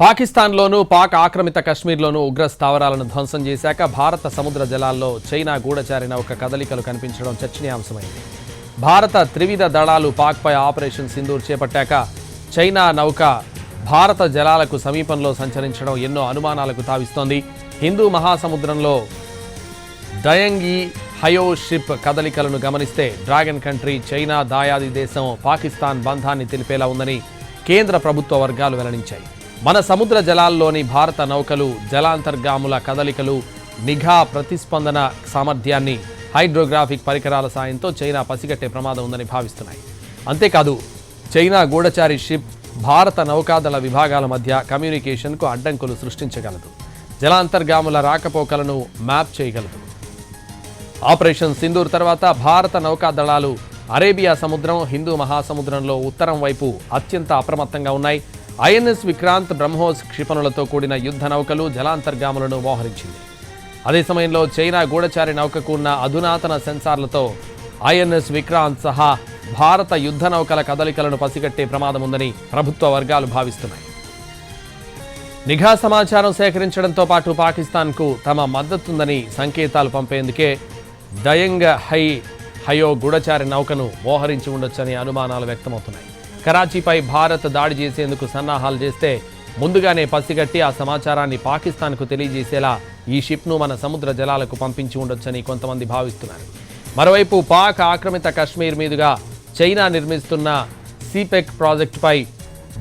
పాకిస్తాన్లోనూ పాక్ ఆక్రమిత కశ్మీర్లోనూ ఉగ్ర స్థావరాలను ధ్వంసం చేశాక భారత సముద్ర జలాల్లో చైనా గూఢచారి నౌక కదలికలు కనిపించడం చర్చనీయాంశమైంది. భారత త్రివిధ దళాలు పాక్పై ఆపరేషన్ సింధూర్ చేపట్టాక చైనా నౌక భారత జలాలకు సమీపంలో సంచరించడం ఎన్నో అనుమానాలకు తావిస్తోంది. హిందూ మహాసముద్రంలో డయంగి హయో షిప్ కదలికలను గమనిస్తే డ్రాగన్ కంట్రీ చైనా దాయాది దేశం పాకిస్తాన్ బంధాన్ని తెలిపేలా ఉందని కేంద్ర ప్రభుత్వ వర్గాలు వెల్లడించాయి. మన సముద్ర జలాల్లోని భారత నౌకలు జలాంతర్గాముల కదలికలు నిఘా ప్రతిస్పందన సామర్థ్యాన్ని హైడ్రోగ్రాఫిక్ పరికరాల సాయంతో చైనా పసిగట్టే ప్రమాదం ఉందని భావిస్తున్నాయి. అంతేకాదు చైనా గూఢచారి షిప్ భారత నౌకాదళ విభాగాల మధ్య కమ్యూనికేషన్కు అడ్డంకులు సృష్టించగలదు. జలాంతర్గాముల రాకపోకలను మ్యాప్ చేయగలదు. ఆపరేషన్ సింధూర్ తర్వాత భారత నౌకాదళాలు అరేబియా సముద్రం, హిందూ మహాసముద్రంలో ఉత్తరం వైపు అత్యంత అప్రమత్తంగా ఉన్నాయి. ఐఎన్ఎస్ విక్రాంత్, బ్రహ్మోస్ క్షిపణులతో కూడిన యుద్ధ నౌకలు జలాంతర్గాములను మోహరించింది. అదే సమయంలో చైనా గూఢచారి నౌకకు ఉన్న అధునాతన సెన్సార్లతో ఐఎన్ఎస్ విక్రాంత్ సహా భారత యుద్ధ నౌకల కదలికలను పసిగట్టే ప్రమాదం ఉందని ప్రభుత్వ వర్గాలు భావిస్తున్నాయి. నిఘా సమాచారం సేకరించడంతో పాటు పాకిస్తాన్కు తమ మద్దతుందని సంకేతాలు పంపేందుకే డయంగ్ హయో గూఢచారి నౌకను మోహరించి ఉండొచ్చని అనుమానాలు వ్యక్తమవుతున్నాయి. కరాచీపై భారత్ దాడి చేసేందుకు సన్నాహాలు చేస్తే ముందుగానే పసిగట్టి ఆ సమాచారాన్ని పాకిస్తాన్కు తెలియజేసేలా ఈ షిప్ను మన సముద్ర జలాలకు పంపించి ఉండొచ్చని కొంతమంది భావిస్తున్నారు. మరోవైపు పాక్ ఆక్రమిత కశ్మీర్ మీదుగా చైనా నిర్మిస్తున్న సిపెక్ ప్రాజెక్టుపై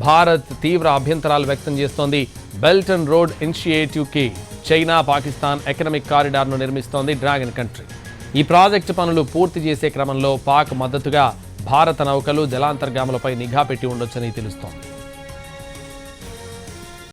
భారత్ తీవ్ర అభ్యంతరాలు వ్యక్తం చేస్తోంది. బెల్ట్ అండ్ రోడ్ ఇనిషియేటివ్కి చైనా పాకిస్తాన్ ఎకనామిక్ కారిడార్ను నిర్మిస్తోంది డ్రాగన్ కంట్రీ. ఈ ప్రాజెక్టు పనులు పూర్తి చేసే క్రమంలో పాక్ మద్దతుగా భారత నౌకలు జలాంతర్గాములపై నిఘా పెట్టి ఉండొచ్చని తెలుస్తోంది.